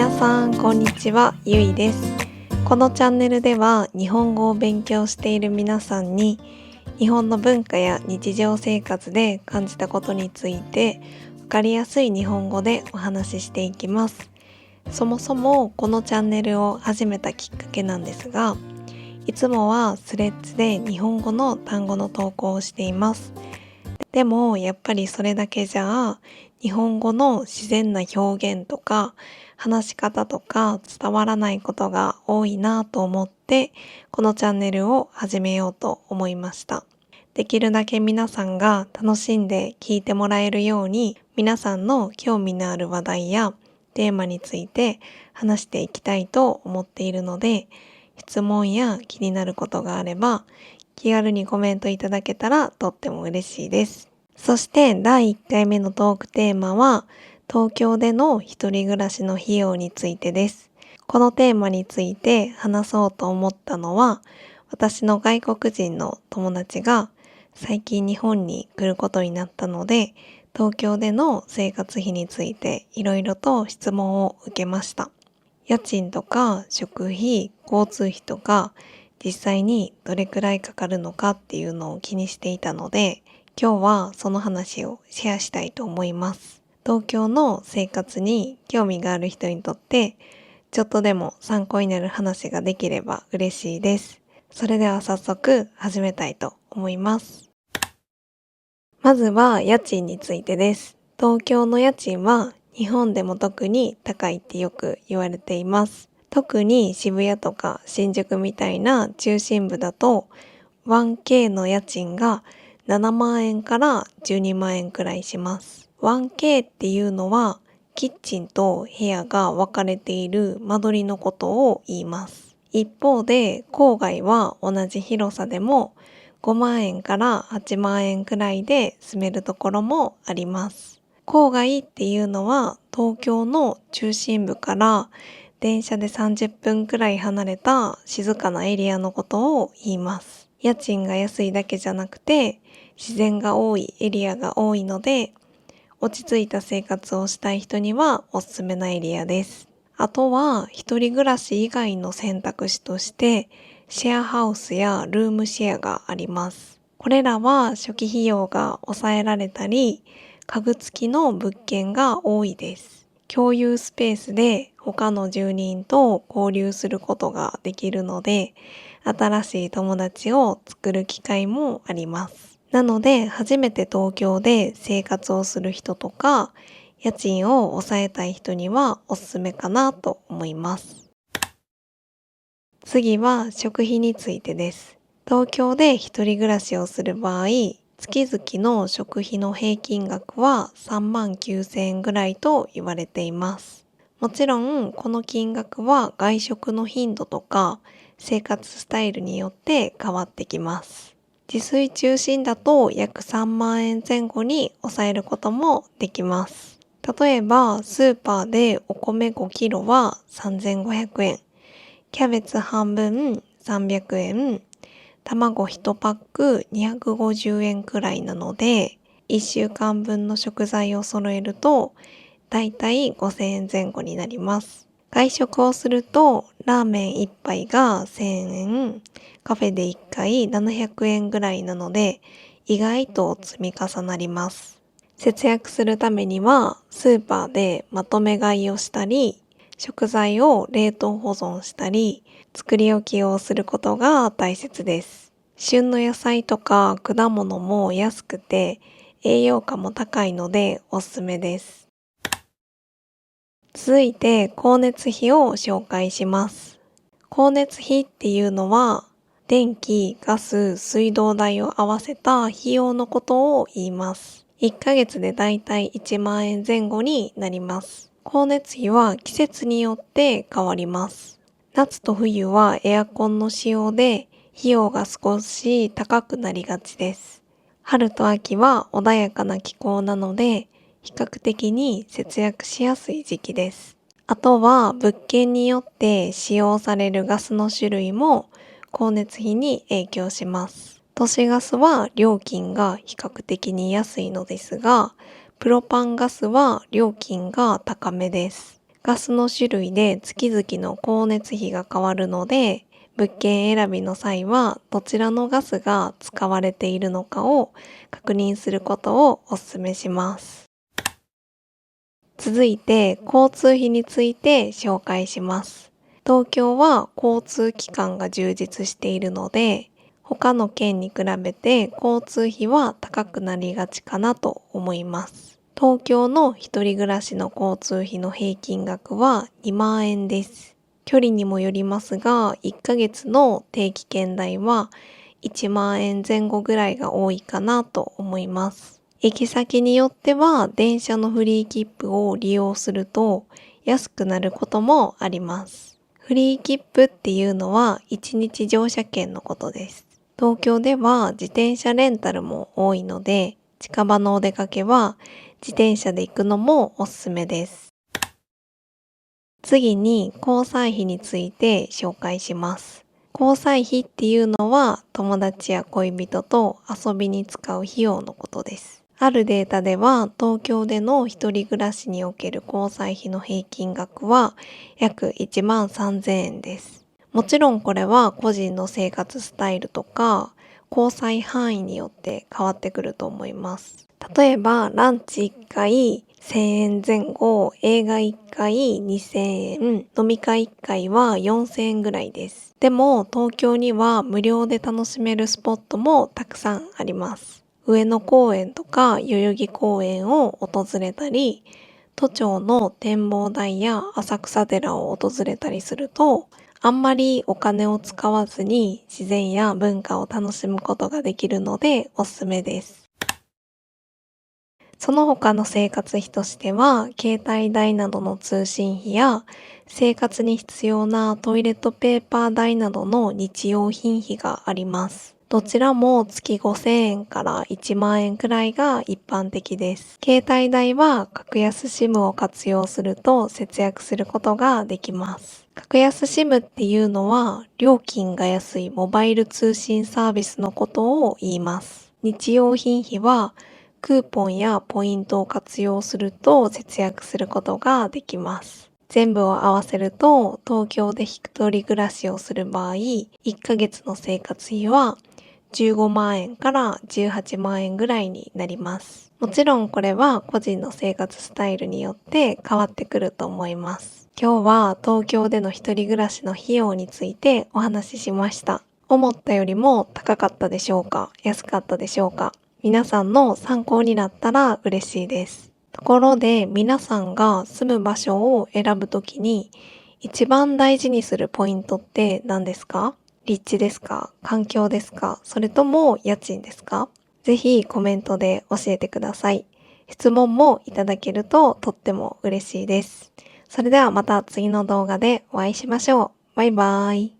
皆さんこんにちは、ゆいです。このチャンネルでは日本語を勉強している皆さんに日本の文化や日常生活で感じたことについてわかりやすい日本語でお話ししていきます。そもそもこのチャンネルを始めたきっかけなんですが、いつもはスレッズで日本語の単語の投稿をしています。でもやっぱりそれだけじゃ日本語の自然な表現とか話し方とか伝わらないことが多いなと思ってこのチャンネルを始めようと思いました。できるだけ皆さんが楽しんで聞いてもらえるように皆さんの興味のある話題やテーマについて話していきたいと思っているので、質問や気になることがあれば気軽にコメントいただけたらとっても嬉しいです。そして第1回目のトークテーマは東京での一人暮らしの費用についてです。このテーマについて話そうと思ったのは、私の外国人の友達が最近日本に来ることになったので、東京での生活費についていろいろと質問を受けました。家賃とか食費、交通費とか実際にどれくらいかかるのかっていうのを気にしていたので、今日はその話をシェアしたいと思います。東京の生活に興味がある人にとって、ちょっとでも参考になる話ができれば嬉しいです。それでは早速始めたいと思います。まずは家賃についてです。東京の家賃は日本でも特に高いってよく言われています。特に渋谷とか新宿みたいな中心部だと 1K の家賃が7万円から12万円くらいします。1K っていうのはキッチンと部屋が分かれている間取りのことを言います。一方で郊外は同じ広さでも5万円から8万円くらいで住めるところもあります。郊外っていうのは東京の中心部から電車で30分くらい離れた静かなエリアのことを言います。家賃が安いだけじゃなくて自然が多いエリアが多いので、落ち着いた生活をしたい人にはおすすめなエリアです。あとは一人暮らし以外の選択肢としてシェアハウスやルームシェアがあります。これらは初期費用が抑えられたり家具付きの物件が多いです。共有スペースで他の住人と交流することができるので、新しい友達を作る機会もあります。なので、初めて東京で生活をする人とか、家賃を抑えたい人にはおすすめかなと思います。次は食費についてです。東京で一人暮らしをする場合、月々の食費の平均額は3万9千円ぐらいと言われています。もちろん、この金額は外食の頻度とか生活スタイルによって変わってきます。自炊中心だと約3万円前後に抑えることもできます。例えば、スーパーでお米5キロは3500円、キャベツ半分300円、卵1パック250円くらいなので、1週間分の食材を揃えると、だいたい5000円前後になります。外食をすると、ラーメン1杯が1000円、カフェで1回700円ぐらいなので、意外と積み重なります。節約するためには、スーパーでまとめ買いをしたり、食材を冷凍保存したり、作り置きをすることが大切です。旬の野菜とか果物も安くて、栄養価も高いのでおすすめです。続いて光熱費を紹介します。光熱費っていうのは電気、ガス、水道代を合わせた費用のことを言います。1ヶ月でだいたい1万円前後になります。光熱費は季節によって変わります。夏と冬はエアコンの使用で費用が少し高くなりがちです。春と秋は穏やかな気候なので比較的に節約しやすい時期です。あとは物件によって使用されるガスの種類も光熱費に影響します。都市ガスは料金が比較的に安いのですが、プロパンガスは料金が高めです。ガスの種類で月々の光熱費が変わるので、物件選びの際はどちらのガスが使われているのかを確認することをお勧めします。続いて交通費について紹介します。東京は交通機関が充実しているので、他の県に比べて交通費は高くなりがちかなと思います。東京の一人暮らしの交通費の平均額は2万円です。距離にもよりますが、1ヶ月の定期券代は1万円前後ぐらいが多いかなと思います。行き先によっては電車のフリー切符を利用すると安くなることもあります。フリー切符っていうのは1日乗車券のことです。東京では自転車レンタルも多いので、近場のお出かけは自転車で行くのもおすすめです。次に交際費について紹介します。交際費っていうのは友達や恋人と遊びに使う費用のことです。あるデータでは東京での一人暮らしにおける交際費の平均額は約1万3000円です。もちろんこれは個人の生活スタイルとか交際範囲によって変わってくると思います。例えばランチ1回1000円前後、映画1回2000円、飲み会1回は4000円ぐらいです。でも東京には無料で楽しめるスポットもたくさんあります。上野公園とか代々木公園を訪れたり、都庁の展望台や浅草寺を訪れたりすると、あんまりお金を使わずに自然や文化を楽しむことができるのでおすすめです。その他の生活費としては、携帯代などの通信費や、生活に必要なトイレットペーパー代などの日用品費があります。どちらも月5000円から1万円くらいが一般的です。携帯代は格安 SIM を活用すると節約することができます。格安 SIM っていうのは料金が安いモバイル通信サービスのことを言います。日用品費はクーポンやポイントを活用すると節約することができます。全部を合わせると東京で一人暮らしをする場合、1ヶ月の生活費は15万円から18万円ぐらいになります。もちろんこれは個人の生活スタイルによって変わってくると思います。今日は東京での一人暮らしの費用についてお話ししました。思ったよりも高かったでしょうか？安かったでしょうか？皆さんの参考になったら嬉しいです。ところで皆さんが住む場所を選ぶときに一番大事にするポイントって何ですか？立地ですか？環境ですか？それとも家賃ですか？ぜひコメントで教えてください。質問もいただけるととっても嬉しいです。それではまた次の動画でお会いしましょう。バイバーイ。